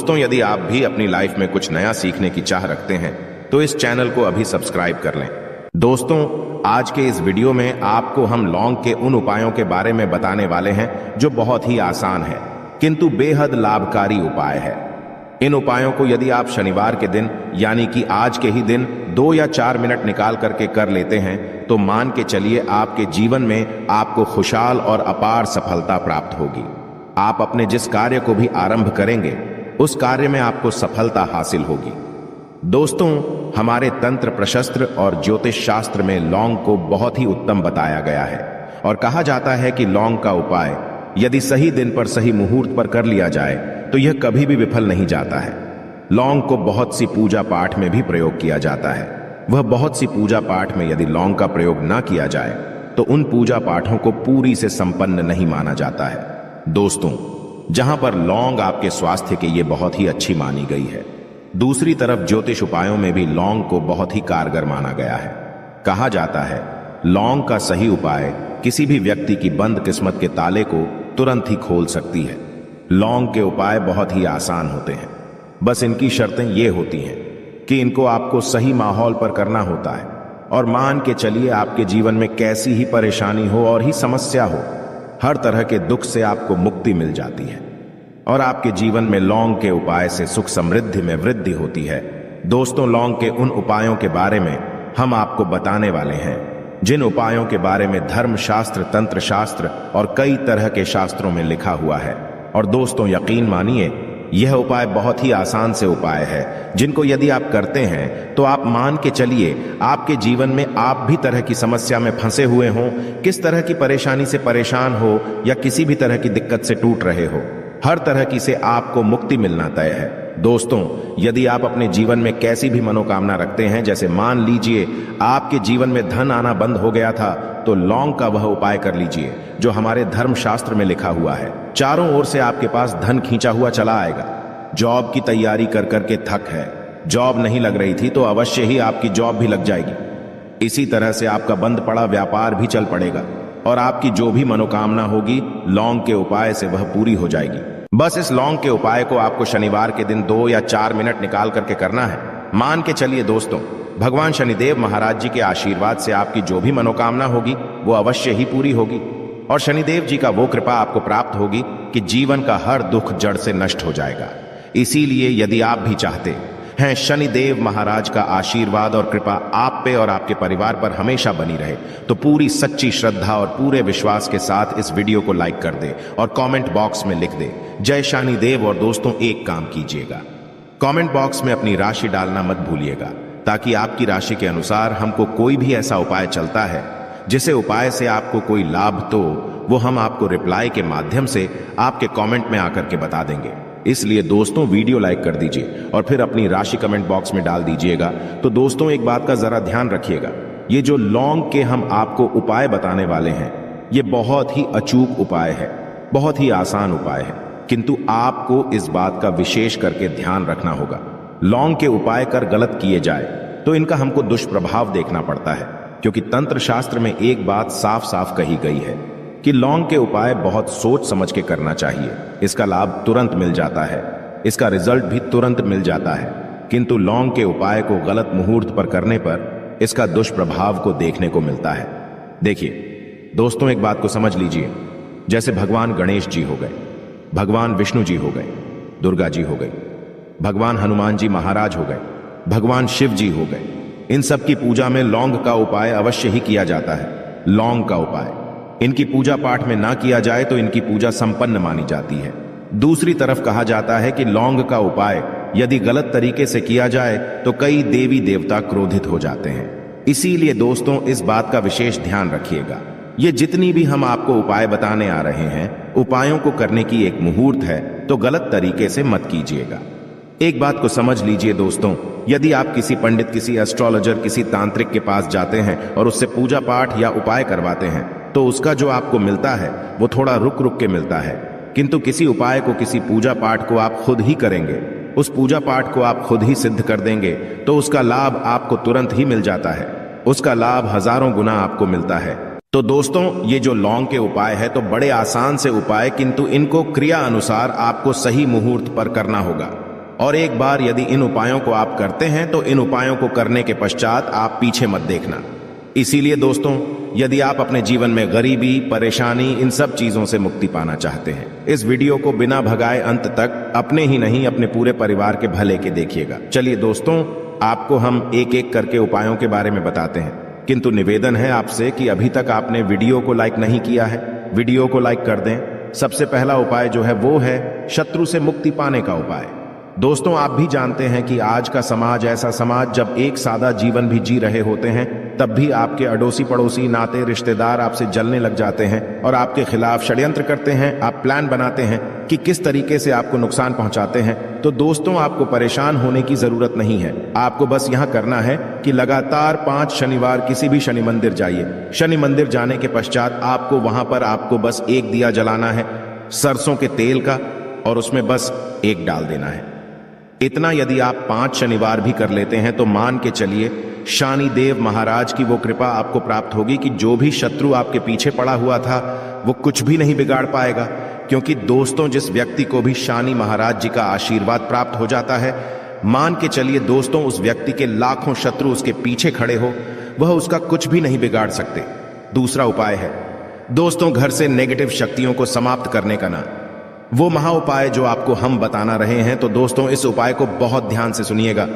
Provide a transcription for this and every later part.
दोस्तों, यदि आप भी अपनी लाइफ में कुछ नया सीखने की चाह रखते हैं तो इस चैनल को अभी सब्सक्राइब कर लें। दोस्तों, आज के इस वीडियो में आपको हम लौंग के उन उपायों के बारे में बताने वाले हैं जो बहुत ही आसान है किंतु बेहद लाभकारी उपाय है। इन उपायों को यदि आप शनिवार के दिन यानी कि आज के ही दिन 2 या 4 मिनट निकाल करके कर लेते हैं तो मान के चलिए आपके जीवन में आपको खुशहाल और अपार सफलता प्राप्त होगी। आप अपने जिस कार्य को भी आरंभ करेंगे उस कार्य में आपको सफलता हासिल होगी। दोस्तों, हमारे तंत्र प्रशस्त्र और ज्योतिष शास्त्र में लौंग को बहुत ही उत्तम बताया गया है और कहा जाता है कि लौंग का उपाय यदि सही दिन पर सही मुहूर्त पर कर लिया जाए तो यह कभी भी विफल नहीं जाता है। लौंग को बहुत सी पूजा पाठ में भी प्रयोग किया जाता है। वह बहुत सी पूजा पाठ में यदि लौंग का प्रयोग ना किया जाए तो उन पूजा पाठों को पूरी से संपन्न नहीं माना जाता है। दोस्तों, जहां पर लौंग आपके स्वास्थ्य के लिए बहुत ही अच्छी मानी गई है, दूसरी तरफ ज्योतिष उपायों में भी लौंग को बहुत ही कारगर माना गया है। कहा जाता है लौंग का सही उपाय किसी भी व्यक्ति की बंद किस्मत के ताले को तुरंत ही खोल सकती है। लौंग के उपाय बहुत ही आसान होते हैं, बस इनकी शर्तें ये होती हैं कि इनको आपको सही माहौल पर करना होता है और मान के चलिए आपके जीवन में कैसी ही परेशानी हो और ही समस्या हो, हर तरह के दुख से आपको मुक्ति मिल जाती है और आपके जीवन में लौंग के उपाय से सुख समृद्धि में वृद्धि होती है। दोस्तों, लौंग के उन उपायों के बारे में हम आपको बताने वाले हैं जिन उपायों के बारे में धर्म शास्त्र, तंत्र शास्त्र और कई तरह के शास्त्रों में लिखा हुआ है। और दोस्तों, यकीन मानिए यह उपाय बहुत ही आसान से उपाय है जिनको यदि आप करते हैं तो आप मान के चलिए आपके जीवन में आप भी तरह की समस्या में फंसे हुए हों, किस तरह की परेशानी से परेशान हो या किसी भी तरह की दिक्कत से टूट रहे हो, हर तरह की से आपको मुक्ति मिलना तय है। दोस्तों, यदि आप अपने जीवन में कैसी भी मनोकामना रखते हैं, जैसे मान लीजिए आपके जीवन में धन आना बंद हो गया था, तो लौंग का वह उपाय कर लीजिए जो हमारे धर्म शास्त्र में लिखा हुआ है। चारों ओर से आपके पास धन खींचा हुआ चला आएगा। जॉब की तैयारी कर करके थक है, जॉब नहीं लग रही थी तो अवश्य ही आपकी जॉब भी लग जाएगी। इसी तरह से आपका बंद पड़ा व्यापार भी चल पड़ेगा और आपकी जो भी मनोकामना होगी लौंग के उपाय से वह पूरी हो जाएगी। बस इस लौंग के उपाय को आपको शनिवार के दिन 2 या 4 मिनट निकाल करके करना है। मान के चलिए दोस्तों, भगवान शनिदेव महाराज जी के आशीर्वाद से आपकी जो भी मनोकामना होगी वो अवश्य ही पूरी होगी और शनिदेव जी का वो कृपा आपको प्राप्त होगी कि जीवन का हर दुख जड़ से नष्ट हो जाएगा। इसीलिए यदि आप भी चाहते हैं शनिदेव महाराज का आशीर्वाद और कृपा आप पे और आपके परिवार पर हमेशा बनी रहे, तो पूरी सच्ची श्रद्धा और पूरे विश्वास के साथ इस वीडियो को लाइक कर दे और कमेंट बॉक्स में लिख दे जय शनिदेव। और दोस्तों, एक काम कीजिएगा, कमेंट बॉक्स में अपनी राशि डालना मत भूलिएगा, ताकि आपकी राशि के अनुसार हमको कोई भी ऐसा उपाय चलता है जिसे उपाय से आपको कोई लाभ तो वो हम आपको रिप्लाई के माध्यम से आपके कमेंट में आकर के बता देंगे। इसलिए दोस्तों, वीडियो लाइक कर दीजिए और फिर अपनी राशि कमेंट बॉक्स में डाल दीजिएगा। तो दोस्तों, एक बात का जरा ध्यान रखिएगा, ये जो लौंग के हम आपको उपाय बताने वाले हैं ये बहुत ही अचूक उपाय है, बहुत ही आसान उपाय है, किंतु आपको इस बात का विशेष करके ध्यान रखना होगा। लौंग के उपाय कर गलत किए जाए तो इनका हमको दुष्प्रभाव देखना पड़ता है, क्योंकि तंत्र शास्त्र में एक बात साफ साफ कही गई है कि लौंग के उपाय बहुत सोच समझ के करना चाहिए। इसका लाभ तुरंत मिल जाता है, इसका रिजल्ट भी तुरंत मिल जाता है, किंतु लौंग के उपाय को गलत मुहूर्त पर करने पर इसका दुष्प्रभाव को देखने को मिलता है। देखिए दोस्तों, एक बात को समझ लीजिए, जैसे भगवान गणेश जी हो गए, भगवान विष्णु जी हो गए, दुर्गा जी हो गई, भगवान हनुमान जी महाराज हो गए, भगवान शिव जी हो गए, इन सब की पूजा में लौंग का उपाय अवश्य ही किया जाता है। लौंग का उपाय इनकी पूजा पाठ में ना किया जाए तो इनकी पूजा संपन्न मानी जाती है। दूसरी तरफ कहा जाता है कि लौंग का उपाय यदि गलत तरीके से किया जाए तो कई देवी देवता क्रोधित हो जाते हैं। इसीलिए दोस्तों, इस बात का विशेष ध्यान रखिएगा। ये जितनी भी हम आपको उपाय बताने आ रहे हैं, उपायों को करने की एक मुहूर्त है, तो गलत तरीके से मत कीजिएगा। एक बात को समझ लीजिए दोस्तों, यदि आप किसी पंडित, किसी एस्ट्रोलॉजर, किसी तांत्रिक के पास जाते हैं और उससे पूजा पाठ या उपाय करवाते हैं तो उसका जो आपको मिलता है वो थोड़ा रुक रुक के मिलता है, किंतु किसी उपाय को, किसी पूजा पाठ को आप खुद ही करेंगे, उस पूजा पाठ को आप खुद ही सिद्ध कर देंगे तो उसका लाभ आपको तुरंत ही मिल जाता है, उसका लाभ हजारों गुना आपको मिलता है। तो दोस्तों, ये जो लौंग के उपाय है तो बड़े आसान से उपाय, किंतु इनको क्रिया अनुसार आपको सही मुहूर्त पर करना होगा। और एक बार यदि इन उपायों को आप करते हैं तो इन उपायों को करने के पश्चात आप पीछे मत देखना। इसीलिए दोस्तों, यदि आप अपने जीवन में गरीबी, परेशानी, इन सब चीजों से मुक्ति पाना चाहते हैं, इस वीडियो को बिना भगाए अंत तक अपने ही नहीं अपने पूरे परिवार के भले के देखिएगा। चलिए दोस्तों, आपको हम एक एक करके उपायों के बारे में बताते हैं, किंतु निवेदन है आपसे कि अभी तक आपने वीडियो को लाइक नहीं किया है, वीडियो को लाइक कर दें। सबसे पहला उपाय जो है वो है शत्रु से मुक्ति पाने का उपाय। दोस्तों, आप भी जानते हैं कि आज का समाज ऐसा समाज जब एक सादा जीवन भी जी रहे होते हैं तब भी आपके अड़ोसी पड़ोसी, नाते रिश्तेदार आपसे जलने लग जाते हैं और आपके खिलाफ षड्यंत्र करते हैं। आप प्लान बनाते हैं कि किस तरीके से आपको नुकसान पहुंचाते हैं। तो दोस्तों, आपको परेशान होने की जरूरत नहीं है। आपको बस यहां करना है कि लगातार 5 शनिवार किसी भी शनि मंदिर जाइए। शनि मंदिर जाने के पश्चात आपको वहां पर आपको बस एक दिया जलाना है सरसों के तेल का, और उसमें बस एक डाल देना है। इतना यदि आप 5 शनिवार भी कर लेते हैं तो मान के चलिए शनिदेव महाराज की वो कृपा आपको प्राप्त होगी कि जो भी शत्रु आपके पीछे पड़ा हुआ था वो कुछ भी नहीं बिगाड़ पाएगा। क्योंकि दोस्तों, जिस व्यक्ति को भी शनि महाराज जी का आशीर्वाद प्राप्त हो जाता है, मान के चलिए दोस्तों, उस व्यक्ति के लाखों शत्रु उसके पीछे खड़े हो, वह उसका कुछ भी नहीं बिगाड़ सकते। दूसरा उपाय है दोस्तों, घर से नेगेटिव शक्तियों को समाप्त करने का ना वो महा उपाय जो आपको हम बताना रहे हैं। तो दोस्तों, इस उपाय को बहुत ध्यान से सुनिएगा।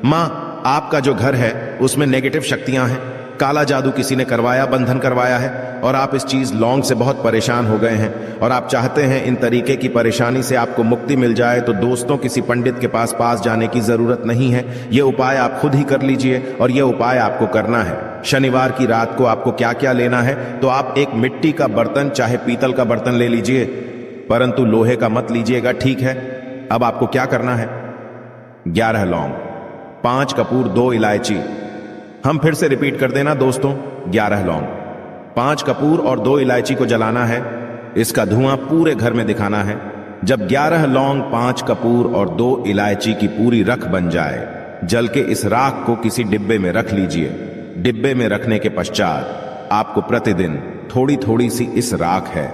माँ, आपका जो घर है उसमें नेगेटिव शक्तियां हैं, काला जादू किसी ने करवाया, बंधन करवाया है, और आप इस चीज लौंग से बहुत परेशान हो गए हैं और आप चाहते हैं इन तरीके की परेशानी से आपको मुक्ति मिल जाए। तो दोस्तों, किसी पंडित के पास जाने की जरूरत नहीं है। यह उपाय आप खुद ही कर लीजिए और यह उपाय आपको करना है। शनिवार की रात को आपको क्या क्या लेना है, तो आप एक मिट्टी का बर्तन, चाहे पीतल का बर्तन ले लीजिए, परंतु लोहे का मत लीजिएगा, ठीक है। अब आपको क्या करना है, 11 लौंग, 5 कपूर, 2 इलायची। हम फिर से रिपीट कर देना दोस्तों, 11 लौंग, 5 कपूर और 2 इलायची को जलाना है। इसका धुआं पूरे घर में दिखाना है। जब 11 लौंग, 5 कपूर और 2 इलायची की पूरी रख बन जाए, जल के इस राख को किसी डिब्बे में रख लीजिए। डिब्बे में रखने के पश्चात आपको प्रतिदिन थोड़ी थोड़ी सी इस राख है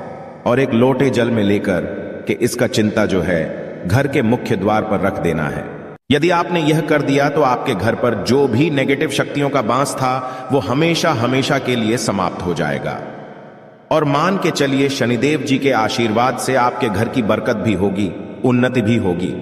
और एक लोटे जल में लेकर कि इसका चिंता जो है घर के मुख्य द्वार पर रख देना है। यदि आपने यह कर दिया तो आपके घर पर जो भी नेगेटिव शक्तियों का बांस था वो हमेशा हमेशा के लिए समाप्त हो जाएगा। और मान के चलिए शनिदेव जी के आशीर्वाद से आपके घर की बरकत भी होगी, उन्नति भी होगी।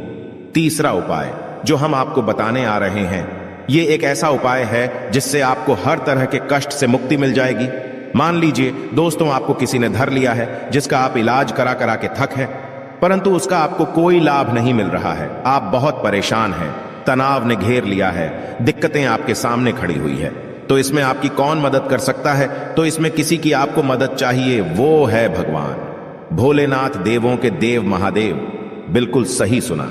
तीसरा उपाय जो हम आपको बताने आ रहे हैं, ये एक ऐसा उपाय है जिससे आपको हर तरह के कष्ट से मुक्ति मिल जाएगी। मान लीजिए दोस्तों, आपको किसी ने धर लिया है जिसका आप इलाज करा करा के थक है, परंतु उसका आपको कोई लाभ नहीं मिल रहा है। आप बहुत परेशान हैं, तनाव ने घेर लिया है, दिक्कतें आपके सामने खड़ी हुई है। तो इसमें आपकी कौन मदद कर सकता है? तो इसमें किसी की आपको मदद चाहिए, वो है भगवान भोलेनाथ, देवों के देव महादेव। बिल्कुल सही सुना।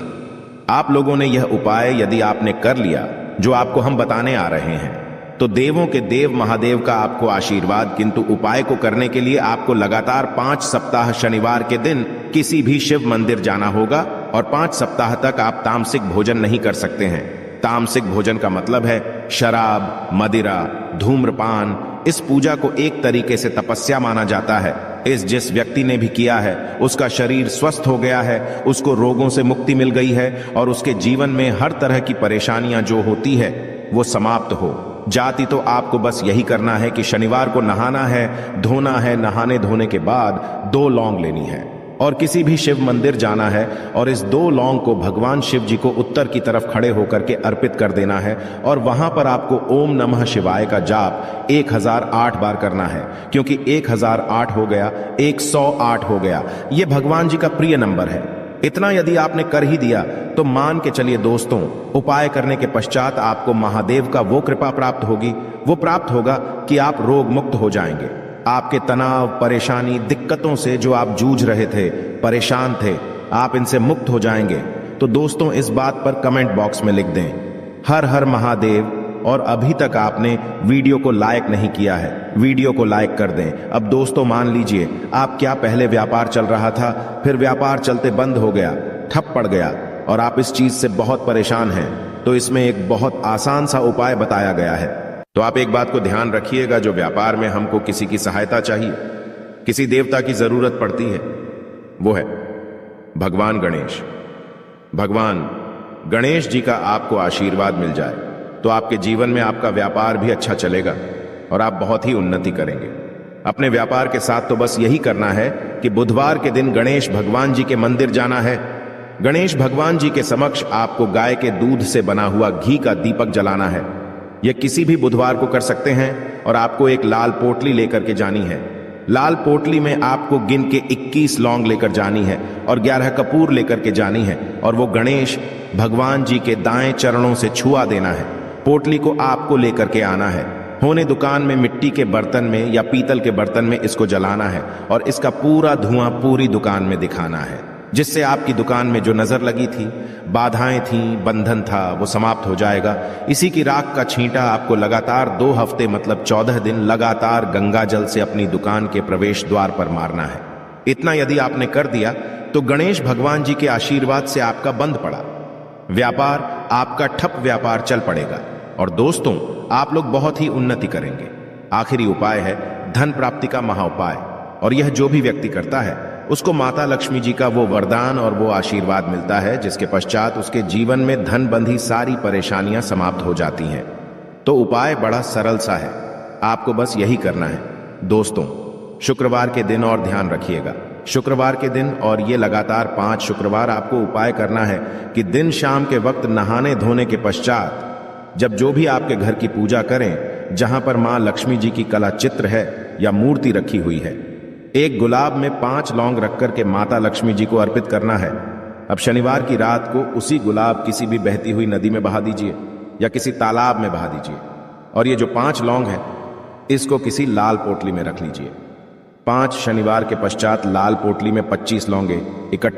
आप लोगों ने यह उपाय यदि आपने कर लिया जो आपको हम बताने आ रहे हैं, तो देवों के देव महादेव का आपको आशीर्वाद। किंतु उपाय को करने के लिए आपको लगातार 5 सप्ताह शनिवार के दिन किसी भी शिव मंदिर जाना होगा और 5 सप्ताह तक आप तामसिक भोजन नहीं कर सकते हैं। तामसिक भोजन का मतलब है शराब, मदिरा, धूम्रपान। इस पूजा को एक तरीके से तपस्या माना जाता है। जिस व्यक्ति ने भी किया है उसका शरीर स्वस्थ हो गया है, उसको रोगों से मुक्ति मिल गई है और उसके जीवन में हर तरह की परेशानियां जो होती है वो समाप्त हो जाती। तो आपको बस यही करना है कि शनिवार को नहाना है, धोना है, नहाने धोने के बाद 2 लौंग लेनी है और किसी भी शिव मंदिर जाना है और इस 2 लौंग को भगवान शिव जी को उत्तर की तरफ खड़े होकर के अर्पित कर देना है। और वहां पर आपको ओम नमः शिवाय का जाप 1008 बार करना है, क्योंकि 1008 हो गया, 108 हो गया, ये भगवान जी का प्रिय नंबर है। इतना यदि आपने कर ही दिया तो मान के चलिए दोस्तों, उपाय करने के पश्चात आपको महादेव का वो कृपा प्राप्त होगी, वो प्राप्त होगा कि आप रोग मुक्त हो जाएंगे। आपके तनाव, परेशानी, दिक्कतों से जो आप जूझ रहे थे, परेशान थे, आप इनसे मुक्त हो जाएंगे। तो दोस्तों, इस बात पर कमेंट बॉक्स में लिख दें हर हर महादेव। और अभी तक आपने वीडियो को लाइक नहीं किया है, वीडियो को लाइक कर दें। अब दोस्तों मान लीजिए आप क्या पहले व्यापार चल रहा था, फिर व्यापार चलते बंद हो गया, ठप पड़ गया और आप इस चीज से बहुत परेशान हैं, तो इसमें एक बहुत आसान सा उपाय बताया गया है। तो आप एक बात को ध्यान रखिएगा, जो व्यापार में हमको किसी की सहायता चाहिए, किसी देवता की जरूरत पड़ती है, वो है भगवान गणेश, भगवान गणेश जी का आपको आशीर्वाद मिल जाए तो आपके जीवन में आपका व्यापार भी अच्छा चलेगा और आप बहुत ही उन्नति करेंगे। अपने व्यापार के साथ तो बस यही करना है कि बुधवार के दिन गणेश भगवान जी के मंदिर जाना है। गणेश भगवान जी के समक्ष आपको गाय के दूध से बना हुआ घी का दीपक जलाना है। यह किसी भी बुधवार को कर सकते हैं और आपको एक लाल पोटली लेकर के जानी है। लाल पोटली में आपको गिन के 21 लौंग लेकर जानी है और 11 कपूर लेकर के जानी है और वो गणेश भगवान जी के दाएं चरणों से छुआ देना है। पोटली को आपको लेकर के आना है। होने दुकान में मिट्टी के बर्तन में या पीतल के बर्तन में इसको जलाना है और इसका पूरा धुआं पूरी दुकान में दिखाना है, जिससे आपकी दुकान में जो नजर लगी थी, बाधाएं थी, बंधन था, वो समाप्त हो जाएगा। इसी की राख का छींटा आपको लगातार 2 हफ्ते मतलब 14 दिन लगातार गंगा जल से अपनी दुकान के प्रवेश द्वार पर मारना है। इतना यदि आपने कर दिया तो गणेश भगवान जी के आशीर्वाद से आपका बंद पड़ा व्यापार, आपका ठप व्यापार चल पड़ेगा और दोस्तों आप लोग बहुत ही उन्नति करेंगे। आखिरी उपाय है धन प्राप्ति का महाउपाय, और यह जो भी व्यक्ति करता है उसको माता लक्ष्मी जी का वो वरदान और वो आशीर्वाद मिलता है, जिसके पश्चात उसके जीवन में धन बंधी सारी परेशानियां समाप्त हो जाती हैं। तो उपाय बड़ा सरल सा है, आपको बस यही करना है। दोस्तों शुक्रवार के दिन और ध्यान रखिएगा, शुक्रवार के दिन और ये लगातार 5 शुक्रवार आपको उपाय करना है कि दिन शाम के वक्त नहाने धोने के पश्चात जब जो भी आपके घर की पूजा करें, जहां पर मां लक्ष्मी जी की कला चित्र है या मूर्ति रखी हुई है, एक गुलाब में 5 लौंग रख करके माता लक्ष्मी जी को अर्पित करना है। अब शनिवार की रात को उसी गुलाब किसी भी बहती हुई नदी में बहा दीजिए या किसी तालाब में बहा दीजिए और ये जो 5 लौंग है इसको किसी लाल पोटली में रख लीजिए। 5 शनिवार के पश्चात लाल पोटली में 25 लौंगे इकट्ठे